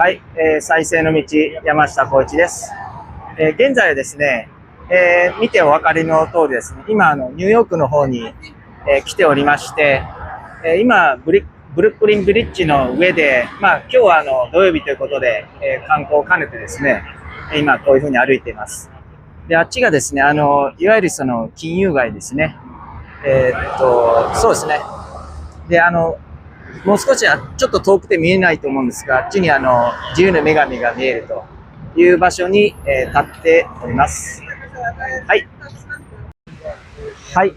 はい、再生の道、山下浩一です。現在はですね、見てお分かりの通りですね、今ニューヨークの方に、来ておりまして、今ブルックリンブリッジの上で、今日は土曜日ということで、観光を兼ねてですね、今こういうふうに歩いています。で、あっちがですね、いわゆるその金融街ですね。そうですね。で、もう少しちょっと遠くて見えないと思うんですが、あっちに自由の女神が見えるという場所に、立っております。はい。はい。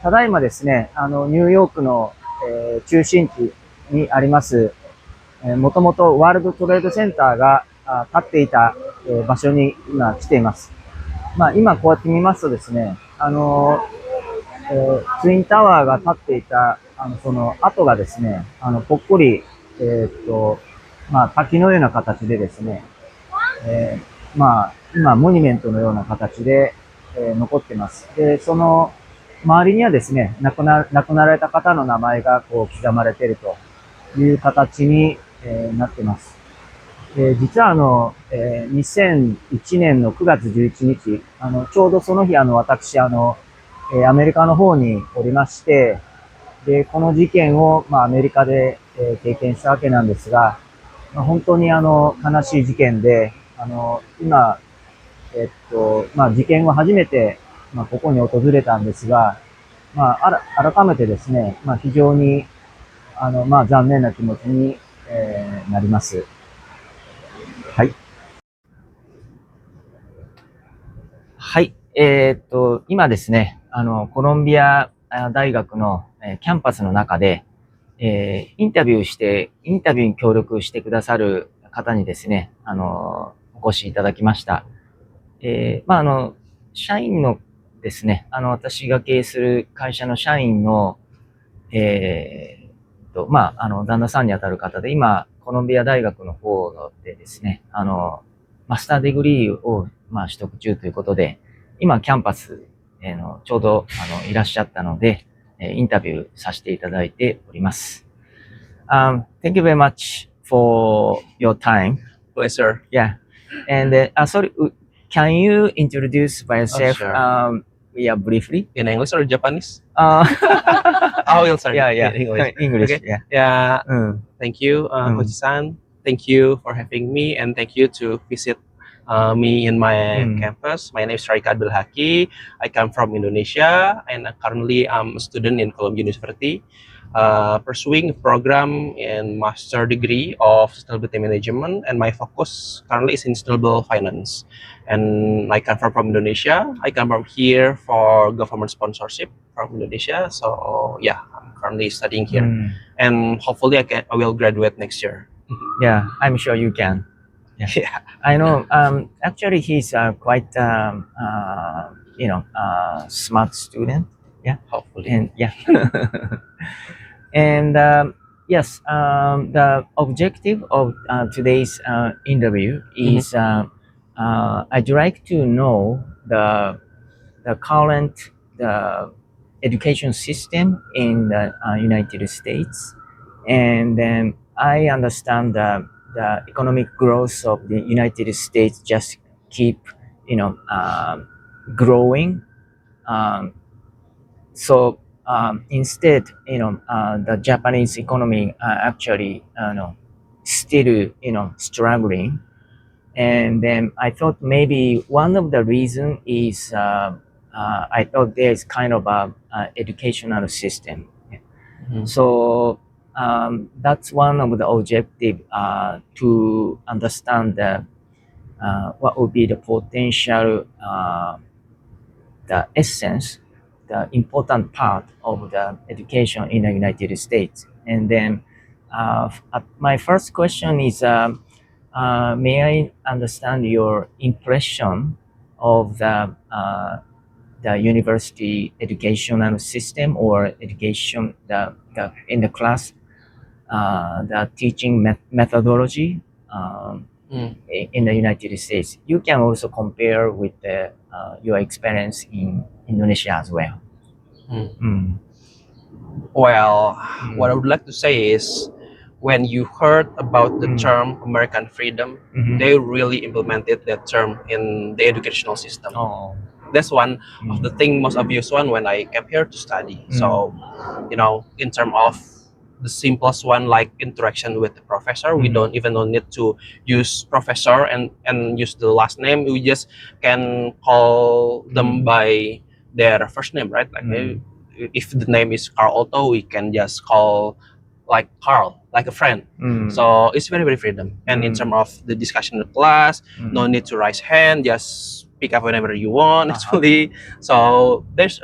ただいまですね、ニューヨークの、中心地にあります、もともとワールドトレードセンターが立っていた、場所に今来ています。今こうやって見ますとですね、ツインタワーが立っていた、その跡がですね、ぽっこり、滝のような形でですね、今、モニュメントのような形で、残っています。で、その周りにはですね、亡くなられた方の名前がこう刻まれているという形に、なっています。実は2001年の9月11日、ちょうどその日私、アメリカの方におりまして、で、この事件を、アメリカで、経験したわけなんですが、本当に悲しい事件で、今、事件後初めて、ここに訪れたんですが、改めてですね、非常に、残念な気持ちに、なります。はい。はい。今ですね、コロンビア大学のキャンパスの中で、インタビューに協力してくださる方にですね、お越しいただきました。社員のですね、私が経営する会社の社員の、旦那さんにあたる方で、今、コロンビア大学の方でですね、マスターディグリーを、取得中ということで、今、キャンパスのちょうど、いらっしゃったので、インタビューさせていただいております。Thank you very much for your time. Pleasure. Yeah. And sorry, can you introduce by yourself? Sure. Yeah, briefly. In English or Japanese? Uh, I will start yeah, in English. English. Okay. Yeah. Yeah. Thank you, Mm. Koji-san. Thank you for having me, and thank you to visit me in my campus. My name is Raika Abdul Haki. I come from Indonesia, and currently I'm a student in Columbia University, pursuing a program in master degree of sustainability management, and my focus currently is in sustainable finance. And I come from Indonesia. I come from here for government sponsorship from Indonesia. So yeah, I'm currently studying here, and hopefully I will graduate next year. Yeah, I'm sure you can. Yeah. I know. Actually, he's quite smart student. Yeah. Hopefully. And yeah. And yes, the objective of today's interview is I'd like to know the current the education system in the United States, and then I understand the economic growth of the United States just keep growing. Um, instead, the Japanese economy actually, still, struggling. And then I thought maybe one of the reason is I thought there is kind of a educational system. So that's one of the objective to understand what would be the potential, the essence, the important part of the education in the United States. And then my first question is, may I understand your impression of the university educational system or education the in the class, the teaching methodology in the United States? You can also compare with your experience in Indonesia as well. Well, what I would like to say is when you heard about the Mm. term American freedom, Mhm. they really implemented that term in the educational system. Oh. That's one of the Mm. thing most obvious one when I came here to study. So, in terms of the simplest one like interaction with the professor, we Mhm. don't even need to use professor and use the last name. We just can call them Mm. by their first name, right? Like Mm. if the name is Carl Otto, we can just call like Carl, like a friend. Mm. So it's very very freedom. And in Mm. terms of the discussion in the class, no Mm. need to raise hand, just pick up whenever you want. Uh-huh. Actually, so there's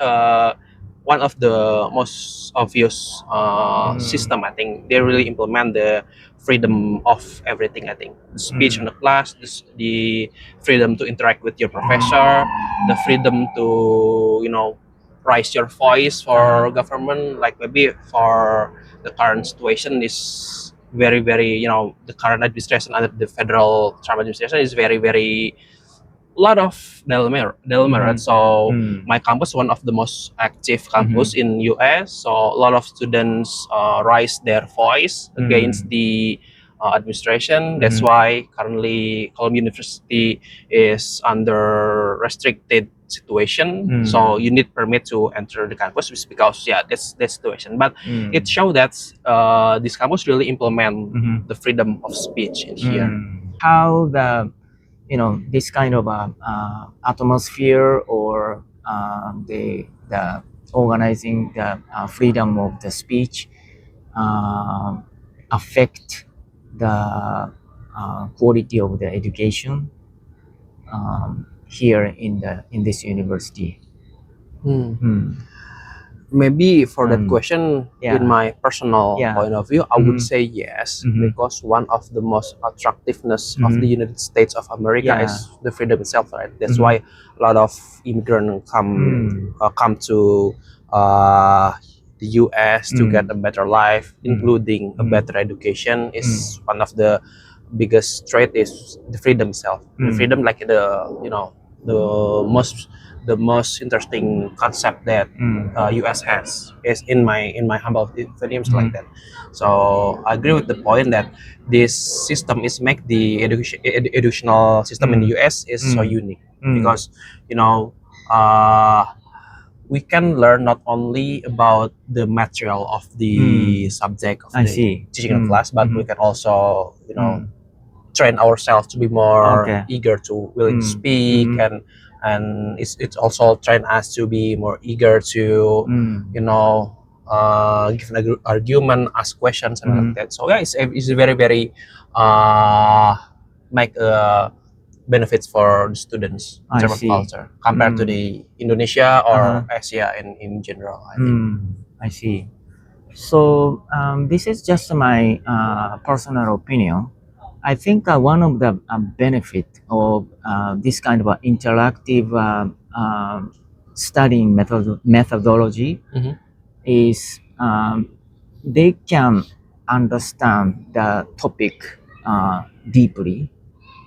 one of the most obvious system. I think they really implement the freedom of everything. I think the speech in the class, the freedom to interact with your professor, the freedom to raise your voice for government. Like maybe for the current situation is very very the current administration under the federal Trump administration is very very lot of dilemma, right? So my campus one of the most active campus in US. So a lot of students raise their voice against the administration. That's why currently Columbia University is under restricted situation. So you need permit to enter the campus just because that's the situation. But it shows that this campus really implement the freedom of speech in here. How the this kind of atmosphere or the organizing the freedom of the speech uh, affect the quality of the education here in this university. Maybe for that Mm. question, Yeah. in my personal Yeah. point of view, I would Mhm. say yes, Mhm. because one of the most attractiveness of the United States of America Yeah. is the freedom itself, right? That's Mhm. why a lot of immigrants come to the US to get a better life, including a better education. Is one of the biggest trait is the freedom itself. The freedom, like the most the most interesting concept that US has is in my humble opinion like that. So I agree with the point that this system is make the educational system in the US is so unique because you know uh, we can learn not only about the material of the subject of I the see. teaching in class, but we can also train ourselves to be more Okay. eager to willing to speak, and it's also train us to be more eager to give an argument, ask questions, and like that. So yeah, it's very very make benefits for the students in I terms of see. culture compared to the Indonesia or Asia in general. I think. I see. So this is just my personal opinion. I think one of the benefit of this kind of interactive studying methodology Mhm. is they can understand the topic deeply,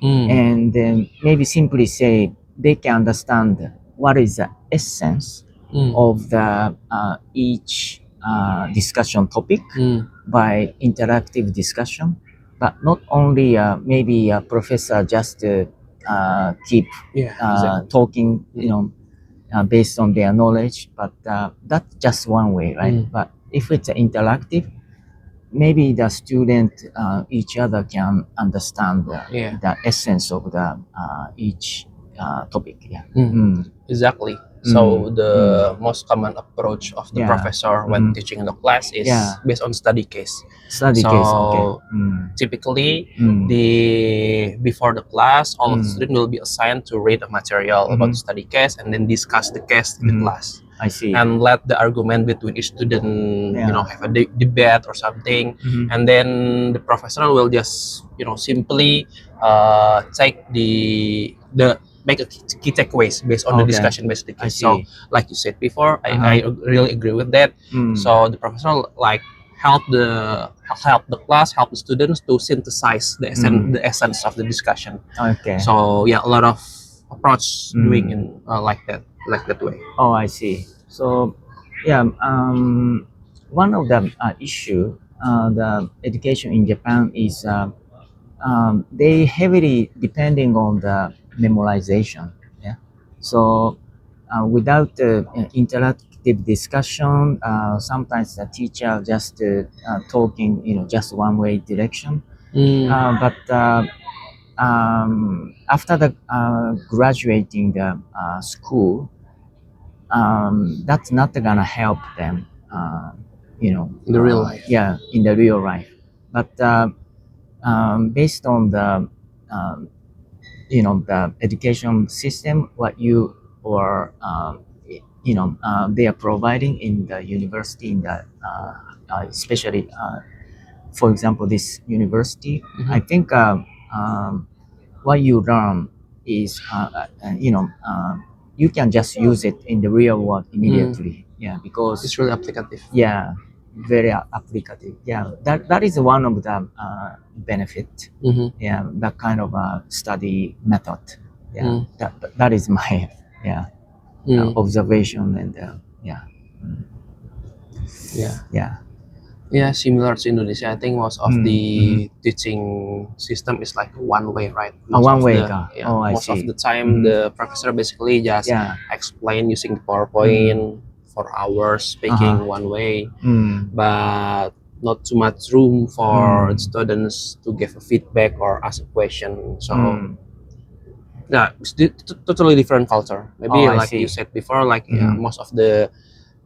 and then maybe simply say they can understand what is the essence of the each discussion topic by interactive discussion, but not only maybe a professor just keep Yeah, exactly. talking, based on their knowledge, but that's just one way, right? But if it's interactive, maybe the student each other can understand Yeah. the essence of the each topic. Yeah. Exactly. So the most common approach of the Yeah. professor when teaching in the class is Yeah. based on study case. Study So case. Okay. typically, before the class, all of the students will be assigned to read a material about the study case and then discuss the case in the class. I see. And let the argument between each student, have a debate or something, and then the professor will just, simply take the make a key takeaways based on the Okay. discussion based on the I case. So, see. like you said before, I really agree with that. So the professor like help the class, help the students to synthesize the essence of the discussion. Okay. So yeah, a lot of approach doing in like that way. Oh, I see. So, yeah, one of the issue the education in Japan is they heavily depending on the memorization. Yeah. So without interactive discussion, sometimes the teacher just talking, just one way direction. But after the graduating the school, that's not gonna help them, In the real life. yeah, in the real life. But based on the the education system, what you or they are providing in the university, in the especially for example this university, I think what you learn is you can just use it in the real world immediately. Yeah, because It's really applicative. yeah, very applicative. Yeah, that is one of the benefit. Yeah, that kind of study method. Yeah, that is my observation, and yeah. Yeah. Yeah. Yeah, similar to Indonesia. I think most of the teaching system is like one way, right? One of way, the, I most of see. the time, the professor basically just Yeah. explain using PowerPoint for hours, speaking one way, but not too much room for students to give a feedback or ask a question. So yeah, it's totally different culture. Maybe I like you see. said before, like most of the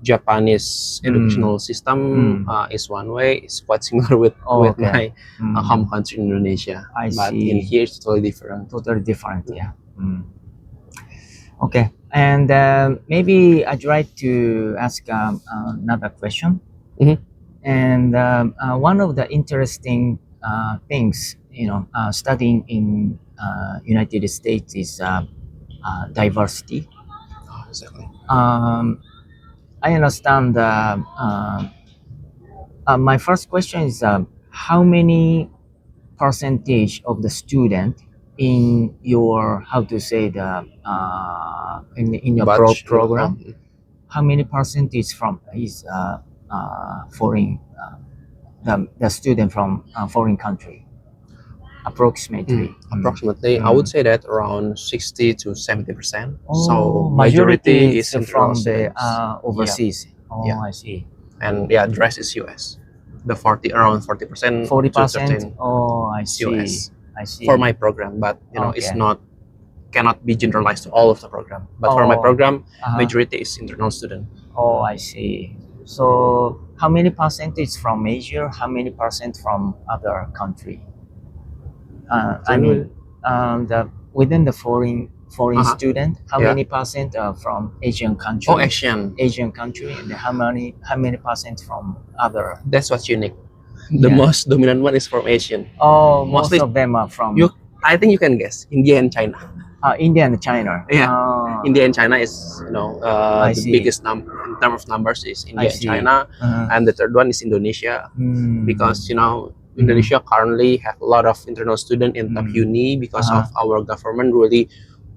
Japanese educational system is one way. It's quite similar with Okay. my home country Indonesia. I But in see. here it's totally different. Totally different. Yeah. Okay. And maybe I'd like to ask another question. And one of the interesting things, studying in United States is diversity. Oh, exactly. I understand. My first question is how many percentage of the student in your, how to say, the in your Batch, program, how many percentage from is foreign, the student from foreign country, approximately? Approximately, I would say that around 60 to 70%. Oh, So majority is is international from the students. overseas. Oh, Yeah. I see. And yeah, the rest is US. The 40% 40%. Oh, I see. US I see. for my program, but it's Okay. not cannot be generalized to all of the program. But for my Oh, program, uh-huh. majority is internal student. Oh, I see. So, how many percentage from Asia? How many percent from other country? I mean, within the foreign student, how Yeah. many percent are from Asian country? Oh, Asian country, and how many percent from other? That's what's unique. The Yeah. most dominant one is from Asian. Oh, most Mostly- of them are from I think you can guess India and China. India and China. Yeah. Oh, India and China is I the see. biggest number in terms of numbers is India and see. China, and the third one is Indonesia because Indonesia currently have a lot of internal student in top uni because of our government really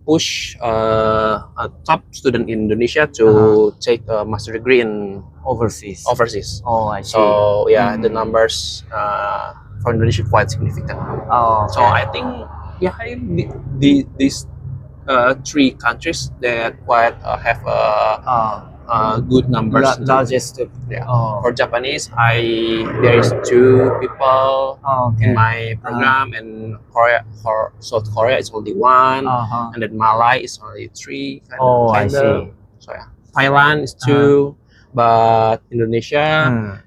push a top student in Indonesia to take a master degree in overseas. Oh, I see. So yeah, the numbers for Indonesia quite significant. Oh, So I think these three countries that quite have good numbers. largest. Yeah. Oh, For Japanese, there is 2 people okay. in my program, and Korea, for South Korea is only 1, and then Malay is only 3. Oh, I kinda. see. So yeah, Thailand is 2, but Indonesia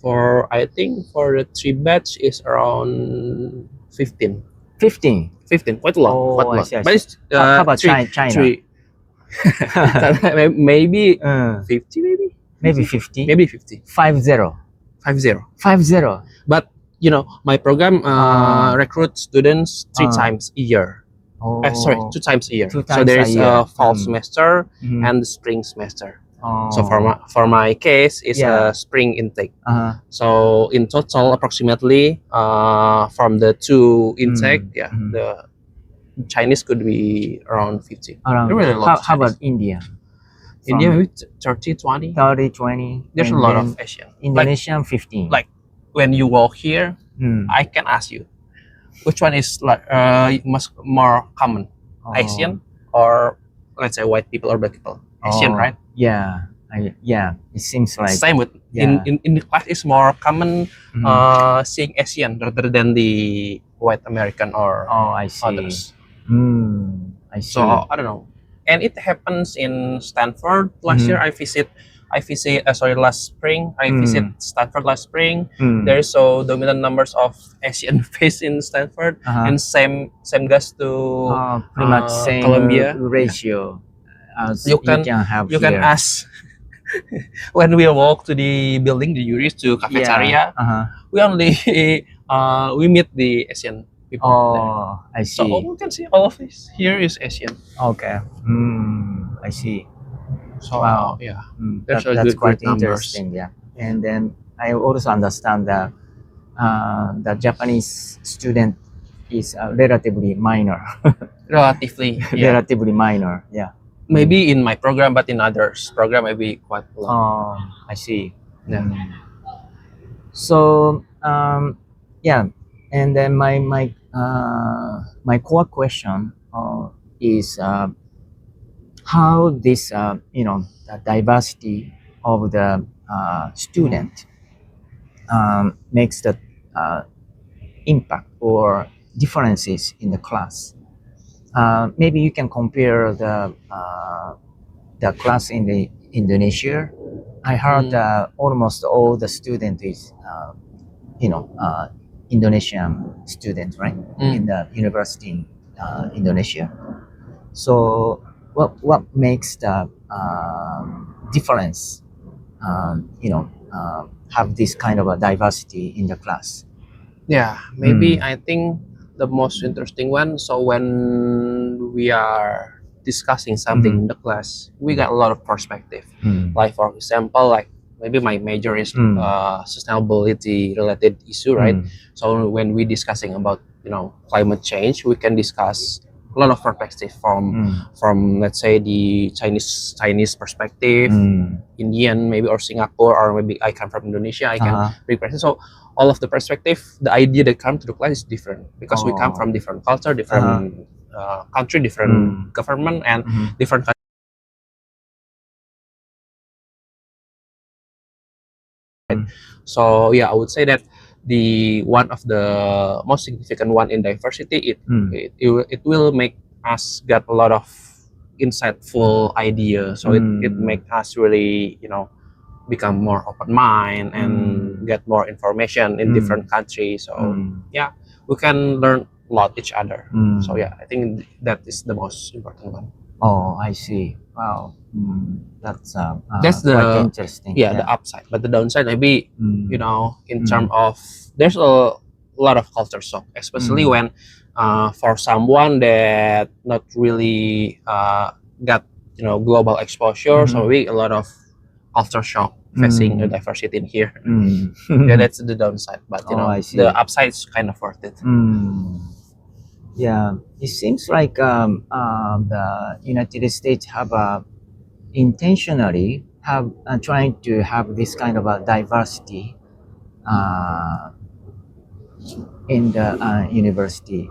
I think for the 3 batch is around 15. 15. 15, quite a lot. Oh, quite a I lot. see, I But see. it's How about China? 3 maybe 50, Maybe 50. maybe 50. 50. 50. 50. But my program recruits students 3 times a year. Oh, Sorry, 2 times a year. 2 So times there a is year. a fall semester Mhm. and the spring semester. Oh. So for my case, it's Yeah. a spring intake. Uh-huh. So in total, approximately from the 2 intake, the Chinese could be around 50. Around. There are really a lot of How about Chinese. India? India From maybe 30, 20. 30, 20. There's a and lot then of Asian. Indonesian 15. Like when you walk here, Mm. I can ask you, which one is like more common, Asian or let's say white people or black people? Asian, Oh, right? yeah. Yeah. It seems like Same with yeah. in the class is more common Mhm. seeing Asian rather than the white American or Oh, I see. others. I see. So I don't know, and it happens in Stanford. Last year Mhm. last spring I visit Mm. Stanford last spring. Mm. There's so dominant numbers of Asian face in Stanford, Uh-huh. and same goes to Pretty much same Columbia. Yeah. ratio as You you can can have you can here. ask when we walk to the building, the Juris to Yeah. cafeteria. We only we meet the Asian people there. Oh, I So see. we can see all of this here is Asian. Okay. I see. So Wow. yeah, That's there's a good quite numbers. interesting. Yeah. And then I also understand that the Japanese student is relatively minor. Relatively, yeah. Relatively minor. Yeah. Maybe in my program, but in others program maybe quite a lot. Oh, I see. Yeah. So yeah, and then my core question is how this the diversity of the student makes the uh, impact or differences in the class. Maybe you can compare the class in the Indonesia. I heard almost all the student is Indonesian student, right? In the university in Indonesia. So what makes the difference? Have this kind of a diversity in the class. Yeah, maybe I think the most interesting one. So when we are discussing something in the class, we got a lot of perspective. Like for example, like maybe my major is sustainability related issue, right? So when we discussing about climate change, we can discuss a lot of perspective from let's say the Chinese perspective, Indian maybe, or Singapore, or maybe I come from Indonesia, I can represent. So all of the perspective, the idea that come to the class is different because we come from different culture, different country, different government, and different. So yeah, I would say that the one of the most significant one in diversity, it will make us get a lot of insightful idea. So it make us really become more open mind and get more information in different countries. So yeah, we can learn a lot each other. So yeah, I think that is the most important one. Oh, I see. Wow. That's That's quite the interesting. the upside, but the downside maybe in terms of there's a lot of culture shock, especially when for someone that not really got global exposure, so maybe a lot of culture shock facing the diversity in here. Yeah, that's the downside, but I see. the upside is kind of worth it. Yeah, it seems like the United States have intentionally have trying to have this kind of a diversity in the university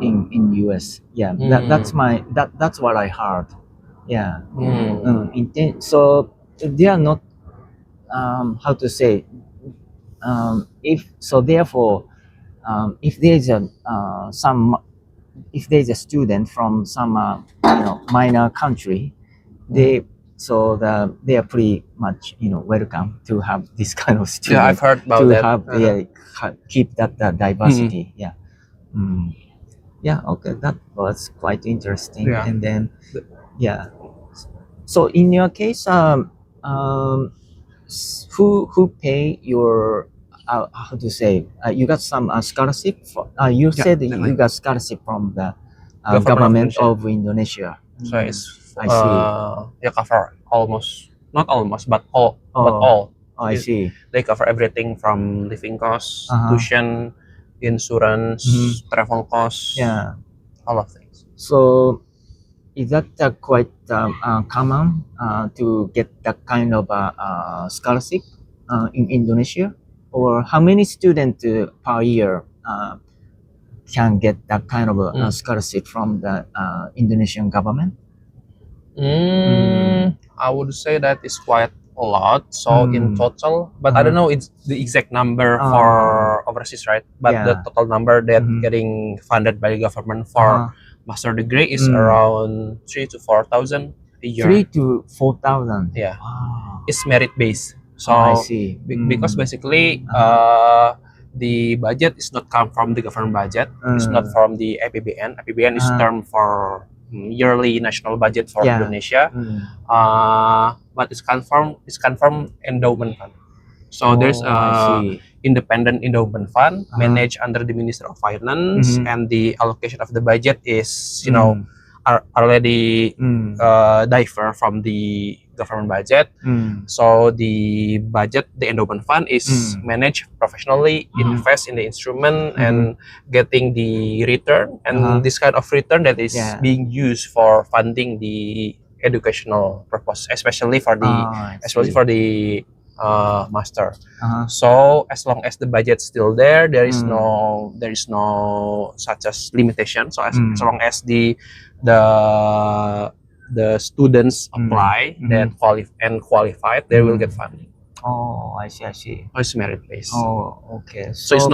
in US. Yeah, that's what I heard. Yeah. So they are not how to say if so therefore if there's a if there's a student from some minor country, they they are pretty much welcome to have this kind of student. Yeah, I've heard about to that. have keep that diversity. Yeah. Yeah. Okay, that was quite interesting. Yeah. And then yeah. So in your case, who pay your how to say you got some scholarship you Yeah, said definitely. you got scholarship from the Government government of Indonesia. So it's I see. you cover almost, not almost, but all. Oh, I It- see. They cover everything from living costs, Uh-huh. tuition, insurance, travel costs, Yeah. all of things. So is that quite common to get that kind of scholarship in Indonesia? or how many students per year can get that kind of scholarship from the Indonesian government? I would say that is quite a lot. So in total, but I don't know it's the exact number for overseas, right? But the Yeah. total number that Mhm. getting funded by the government for master degree is around 3 to 4 thousand a year. 3 to 4,000. Yeah, Wow. it's merit based. So I see. because basically the budget is not come from the government budget. It's not from the APBN. APBN is term for yearly national budget for Yeah. Indonesia. But it's confirmed endowment fund. So there's I see. independent endowment fund managed under the Minister of Finance, and the allocation of the budget is are already differ from the government budget. So the endowment fund is managed professionally, invest in the instrument and getting the return, and this kind of return that is Yeah. being used for funding the educational purpose, especially for the master. So as long as the budget's still there, there is no such as limitation. So as long as the students apply that qualified, they will get funding. Oh, I see. I see. Oh, it's merit based. Oh, okay. So it's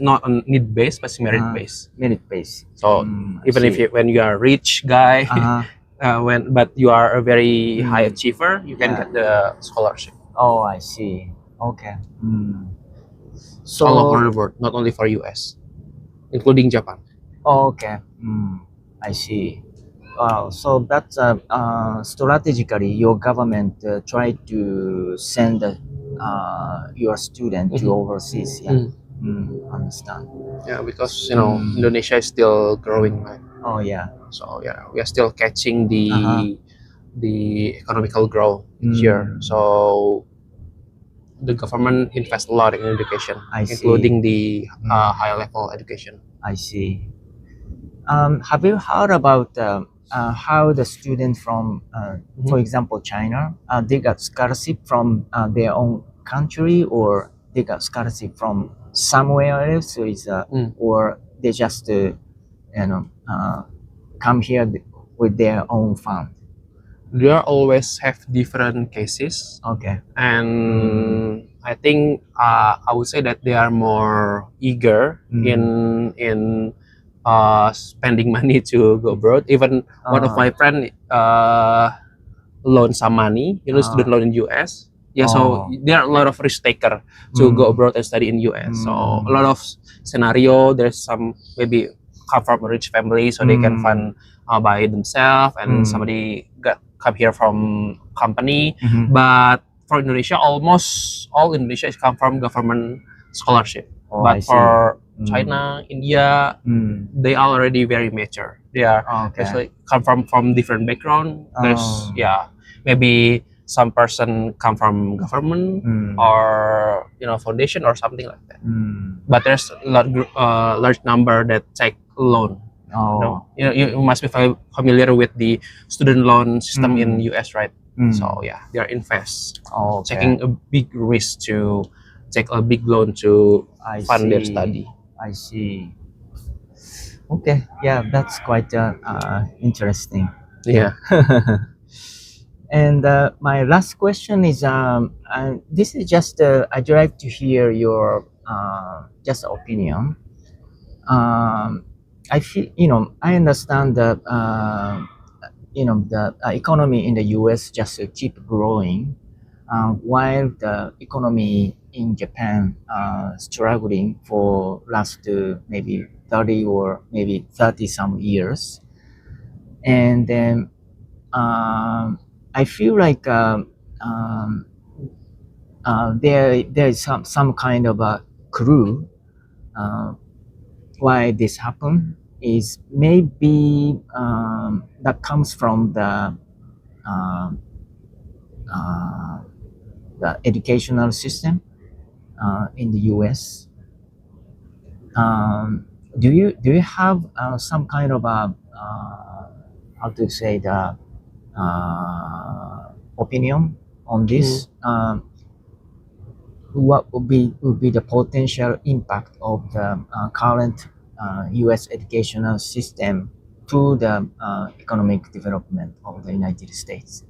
not on need based, but it's merit based. Merit based. So even if when you are a rich guy, but you are a very high achiever, you can get the scholarship. Oh, I see. Okay. All over the world, not only for US, including Japan. Oh, okay. I see. Wow. So that's strategically your government tried to send your student to overseas. Yeah. Understand. Yeah, because Indonesia is still growing, right? Oh yeah. So yeah, we are still catching the economical growth here. So the government invests a lot in education, including the high level education. I see. Have you heard about how the students from, for example, China, they got scholarship from their own country, or they got scholarship from somewhere else, or they just come here with their own fund? There always have different cases, Okay. and I think I would say that they are more eager in spending money to go abroad. Even one of my friend loan some money, student loan in US. Yeah, so there are a lot of risk taker to go abroad and study in US. So a lot of scenario, there's some maybe come from a rich family, so they can fund by themselves, and somebody come here from company. But for Indonesia, almost all Indonesia is come from government scholarship. But for China, India, they are already very mature. They are actually come from different background. There's maybe some person come from government or foundation or something like that. But there's a large number that take loan. You must be familiar with the student loan system in US, right? So yeah, they are taking a big risk to take a big loan to fund their study. I see. Okay, yeah, that's quite interesting. Yeah. And my last question is, this is just I'd like to hear your just opinion. I feel I understand that the economy in the U.S. just keep growing, while the economy in Japan struggling for last maybe 30 or maybe 30 some years, and then I feel like there is some kind of a clue why this happened is maybe that comes from uh, the educational system in the U.S. Do you have some kind of a how to say the opinion on this? what would be the potential impact of the current U.S. educational system to the economic development of the United States?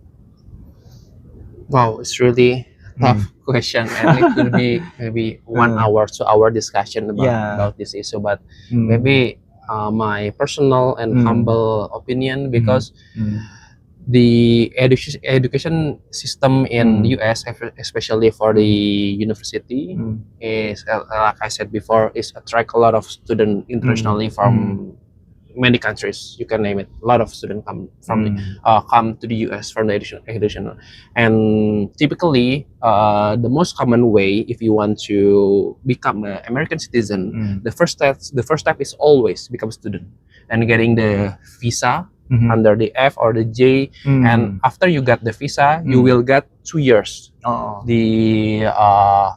Wow, it's really tough question, and it could be maybe 1 hour, 2 hour discussion Yeah. about this issue. But maybe my personal and humble opinion, because the education system in US, especially for the university, is like I said before, is attract a lot of students internationally from many countries. You can name it. A lot of students come to the US from the education, and typically the most common way if you want to become an American citizen, the first step is always become a student and getting the visa under the F or the J, and after you get the visa, you will get 2 years the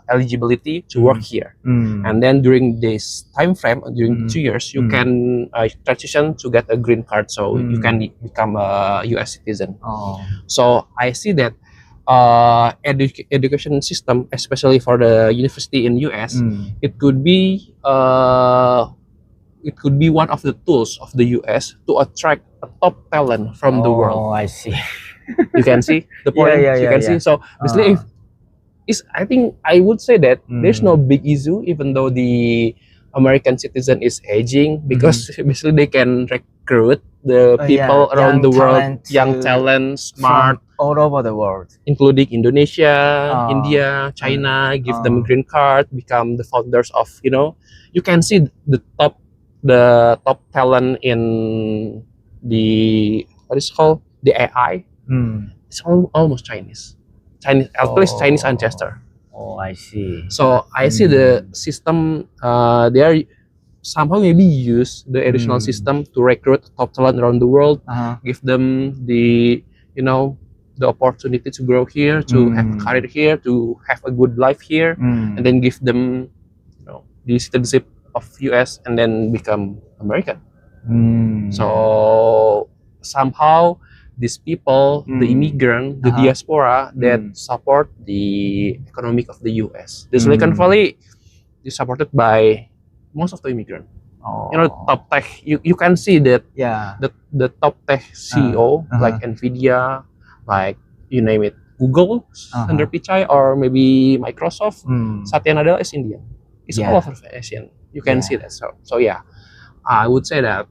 eligibility to work here, and then during this time frame, during 2 years, you can transition to get a green card, so you can become a U.S. citizen. So I see that education system, especially for the university in U.S., it could be one of the tools of the U.S. to attract a top talent from the world. Oh, I see. You can see the point. You can see. So basically, I think I would say that there's no big issue, even though the American citizen is aging, because basically they can recruit the people around the world, young talent, smart, all over the world, including Indonesia, India, China, give them a green card, become the founders of, you can see the top talent in the, what is it called, the AI. It's almost Chinese, at least Chinese ancestor. Oh, I see. So I see the system, they are somehow maybe use the educational system to recruit top talent around the world, give them the, the opportunity to grow here, to have a career here, to have a good life here, and then give them, the citizenship of US, and then become American. So somehow these people, the immigrant, the diaspora that support the economic of the US. The Silicon Valley is supported by most of the immigrant. Top tech, you can see that the top tech CEO, like Nvidia, like you name it, Google, Sundar Pichai, or maybe Microsoft, Satya Nadella is Indian. It's all over Asian. You can see that. So yeah, I would say that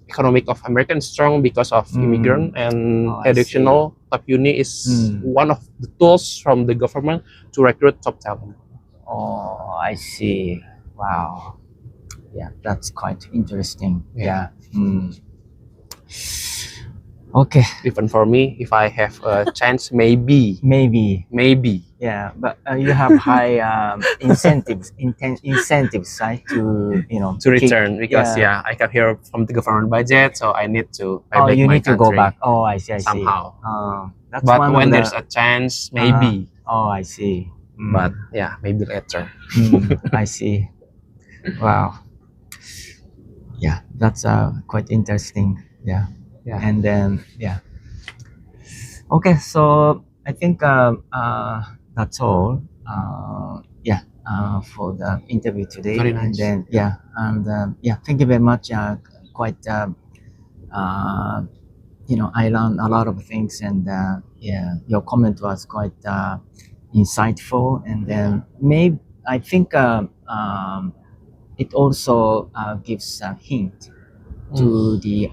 economic of American is strong because of immigrant, and educational top uni is one of the tools from the government to recruit top talent. Oh, I see. Wow. Yeah, that's quite interesting. Yeah. Okay. Even for me, if I have a chance, maybe. Yeah, but you have high incentives, right? To return, because I come here from the government budget, so I need to. You need to go country back. Oh, I see. somehow. That's But one when of there's a chance, maybe. Oh, I see. But yeah, maybe later. I see. Wow. Yeah, that's quite interesting. Yeah. And then okay, so I think that's all. For the interview today. Very nice. And then thank you very much. Quite I learned a lot of things, and your comment was quite insightful, and then maybe I think it also gives a hint to the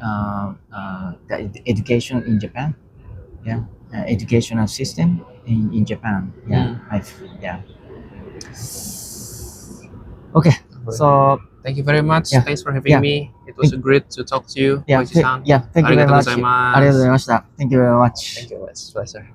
education in Japan, educational system in Japan. Okay, so Thank you very much. Thanks for having me. It was great to talk to you. thank you very much. Arigatou gozaimasu. Thank you very much. Thank you. It's a pleasure.